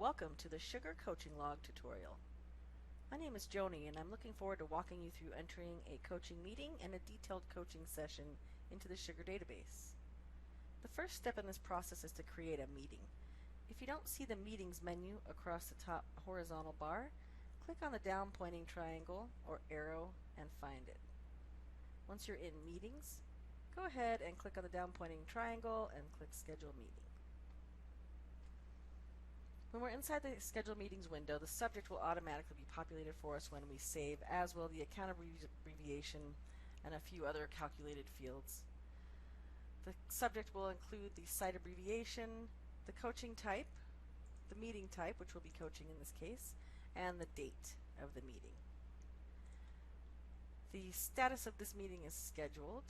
Welcome to the Sugar Coaching Log tutorial. My name is Joni and I'm looking forward to walking you through entering a coaching meeting and a detailed coaching session into the Sugar database. The first step in this process is to create a meeting. If you don't see the Meetings menu across the top horizontal bar, click on the down pointing triangle or arrow and find it. Once you're in Meetings, go ahead and click on the down pointing triangle and click Schedule Meeting. When we're inside the Schedule Meetings window, the subject will automatically be populated for us when we save, as will the account abbreviation and a few other calculated fields. The subject will include the site abbreviation, the coaching type, the meeting type, which will be coaching in this case, and the date of the meeting. The status of this meeting is scheduled,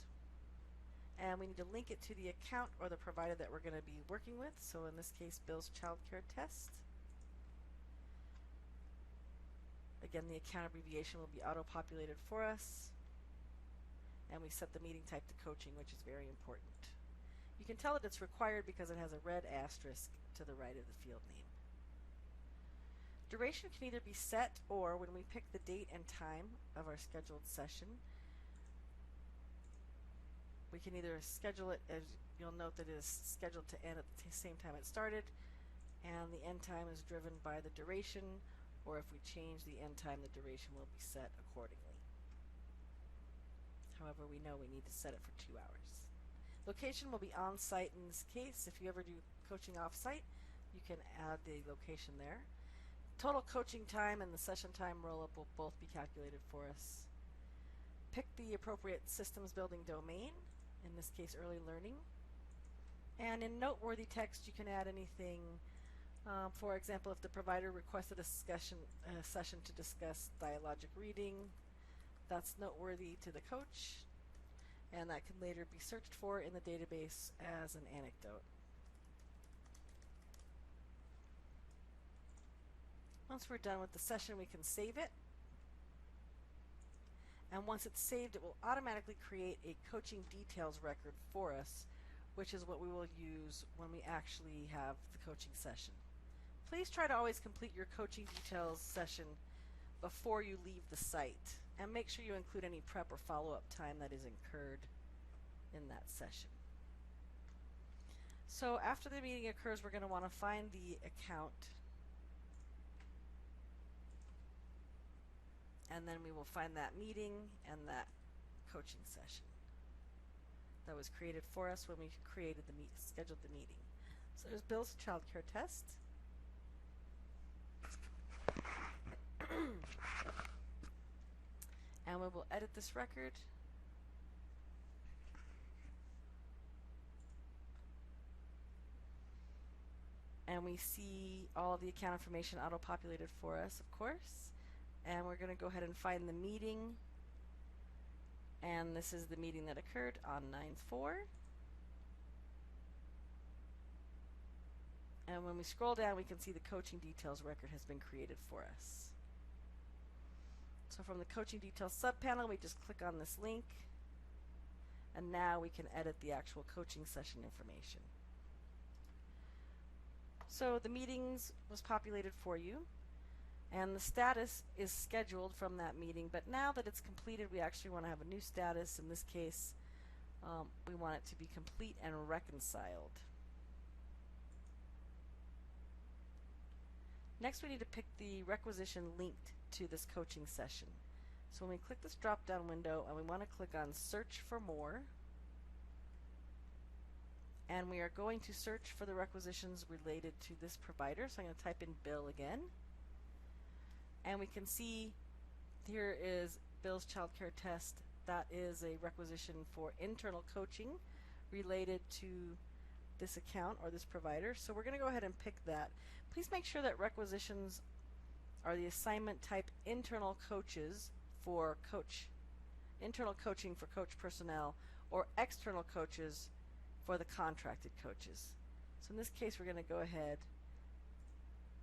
and we need to link it to the account or the provider that we're going to be working with. So in this case, Bill's Child Care Test. Again, the account abbreviation will be auto-populated for us, and we set the meeting type to coaching, which is very important. You can tell that it's required because it has a red asterisk to the right of the field name. Duration can either be set, or when we pick the date and time of our scheduled session, we can either schedule it, as you'll note that it is scheduled to end at the same time it started, and the end time is driven by the duration, or if we change the end time, the duration will be set accordingly. However, we know we need to set it for 2 hours. Location will be on-site in this case. If you ever do coaching off-site, you can add the location there. Total coaching time and the session time roll-up will both be calculated for us. Pick the appropriate systems building domain, in this case early learning. And in noteworthy text you can add anything. For example, if the provider requested a session to discuss dialogic reading, that's noteworthy to the coach, and that can later be searched for in the database as an anecdote. Once we're done with the session, we can save it. And once it's saved, it will automatically create a coaching details record for us, which is what we will use when we actually have the coaching session. Please try to always complete your coaching details session before you leave the site, and make sure you include any prep or follow-up time that is incurred in that session. So after the meeting occurs, we're going to want to find the account, and then we will find that meeting and that coaching session that was created for us when we created scheduled the meeting. So there's Bill's Child Care Test. And we will edit this record. And we see all of the account information auto-populated for us, of course. And we're going to go ahead and find the meeting. And this is the meeting that occurred on 9/4. And when we scroll down, we can see the coaching details record has been created for us. So from the coaching details subpanel, we just click on this link, and now we can edit the actual coaching session information. So the meetings was populated for you, and the status is scheduled from that meeting, but now that it's completed, we actually want to have a new status. In this case, we want it to be complete and reconciled. Next, we need to pick the requisition linked to this coaching session. So when we click this drop-down window, and we want to click on Search for More, and we are going to search for the requisitions related to this provider. So I'm going to type in Bill again, and we can see here is Bill's Child Care Test. That is a requisition for internal coaching related to this account or this provider. So we're going to go ahead and pick that. Please make sure that requisitions are the assignment type internal coaches for internal coaching for coach personnel, or external coaches for the contracted coaches. So in this case, we're going to go ahead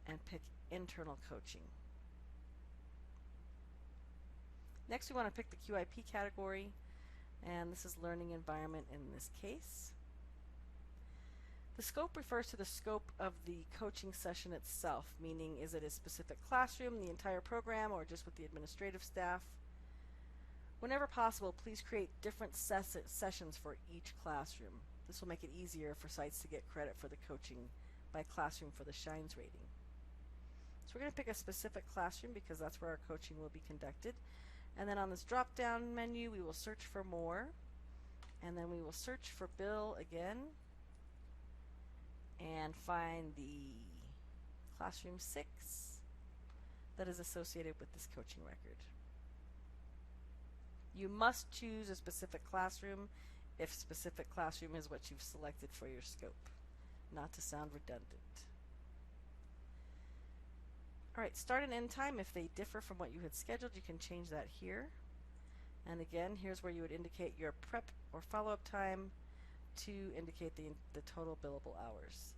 and pick internal coaching. Next, we want to pick the QIP category, and this is learning environment in this case. The scope refers to the scope of the coaching session itself, meaning is it a specific classroom, the entire program, or just with the administrative staff? Whenever possible, please create different sessions for each classroom. This will make it easier for sites to get credit for the coaching by classroom for the Shines rating. So we're going to pick a specific classroom because that's where our coaching will be conducted. And then on this drop-down menu, we will search for more. And then we will search for Bill again and find the classroom 6 that is associated with this coaching record. You must choose a specific classroom if specific classroom is what you've selected for your scope, not to sound redundant. Alright, start and end time. If they differ from what you had scheduled, you can change that here. And again, here's where you would indicate your prep or follow-up time to indicate the total billable hours.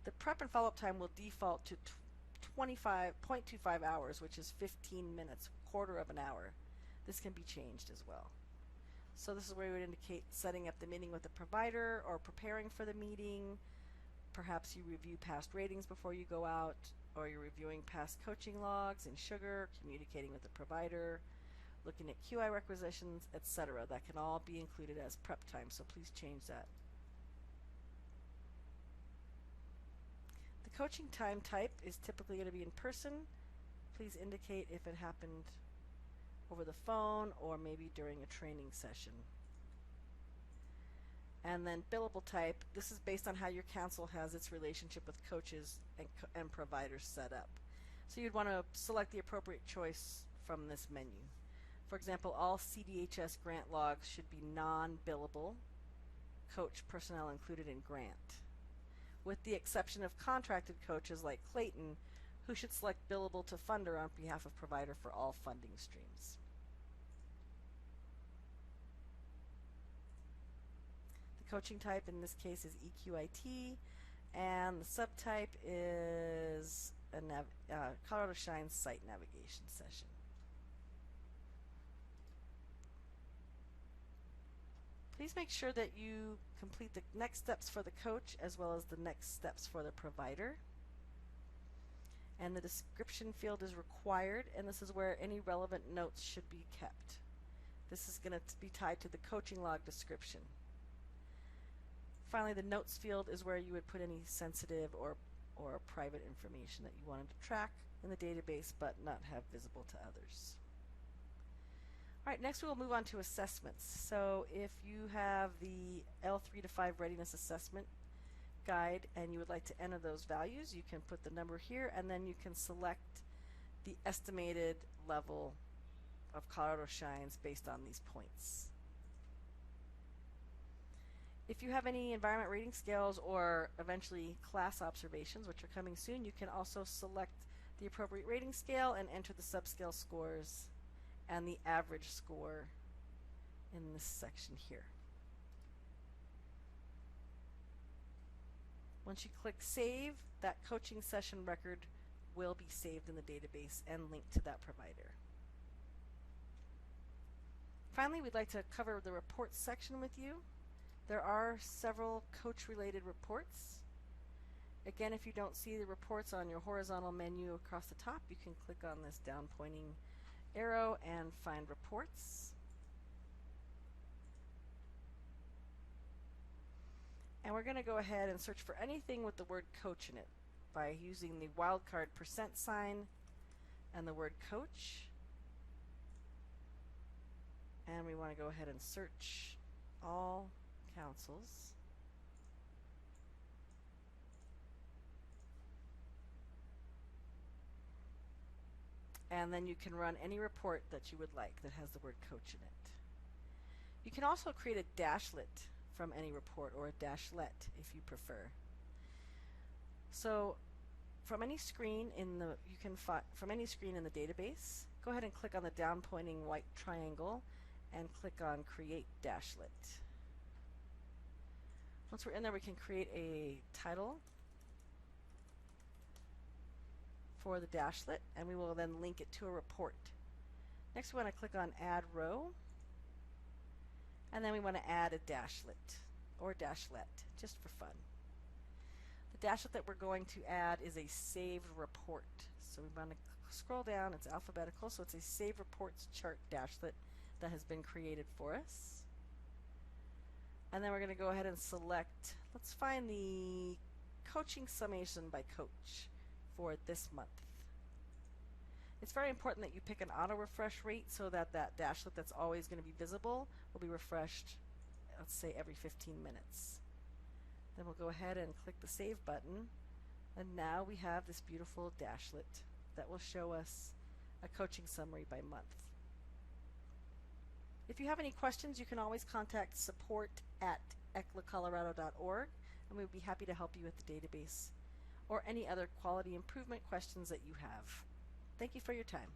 The prep and follow-up time will default to 25.25 hours, which is 15 minutes, quarter of an hour. This can be changed as well. So this is where you would indicate setting up the meeting with the provider or preparing for the meeting. Perhaps you review past ratings before you go out, or you're reviewing past coaching logs in Sugar, communicating with the provider, looking at QI requisitions, etc. That can all be included as prep time, so please change that. The coaching time type is typically going to be in person. Please indicate if it happened over the phone or maybe during a training session. And then billable type, this is based on how your council has its relationship with coaches and providers set up. So you'd want to select the appropriate choice from this menu. For example, all CDHS grant logs should be non-billable, coach personnel included in grant, with the exception of contracted coaches like Clayton, who should select billable to funder on behalf of provider for all funding streams. The coaching type in this case is EQIT, and the subtype is a Colorado Shines site navigation session. Please make sure that you complete the next steps for the coach as well as the next steps for the provider. And the description field is required, and this is where any relevant notes should be kept. This is going to be tied to the coaching log description. Finally, the notes field is where you would put any sensitive or private information that you wanted to track in the database but not have visible to others. Alright, next we will move on to assessments. So if you have the L3 to 5 readiness assessment guide and you would like to enter those values, you can put the number here and then you can select the estimated level of Colorado Shines based on these points. If you have any environment rating scales or eventually class observations, which are coming soon, you can also select the appropriate rating scale and enter the subscale scores and the average score in this section here. Once you click Save, that coaching session record will be saved in the database and linked to that provider. Finally, we'd like to cover the reports section with you. There are several coach-related reports. Again, if you don't see the reports on your horizontal menu across the top, you can click on this down pointing arrow and find reports. And we're going to go ahead and search for anything with the word coach in it by using the wildcard % and the word coach. And we want to go ahead and search all councils. And then you can run any report that you would like that has the word coach in it. You can also create a dashlet from any report, or a dashlet if you prefer. So from any screen in the from any screen in the database, go ahead and click on the down pointing white triangle and click on create dashlet. Once we're in there, we can create a title for the dashlet, and we will then link it to a report. Next, we want to click on Add Row, and then we want to add a dashlet or dashlet, just for fun. dashlet that we're going to add is a saved report. So we want to scroll down, it's alphabetical, so it's a save reports chart dashlet that has been created for us. And then we're going to go ahead and select, let's find the coaching summation by coach for this month. It's very important that you pick an auto refresh rate so that that dashlet that's always going to be visible will be refreshed, let's say every 15 minutes. Then we'll go ahead and click the save button, and now we have this beautiful dashlet that will show us a coaching summary by month. If you have any questions, you can always contact support@eclacolorado.org, and we'd be happy to help you with the database or any other quality improvement questions that you have. Thank you for your time.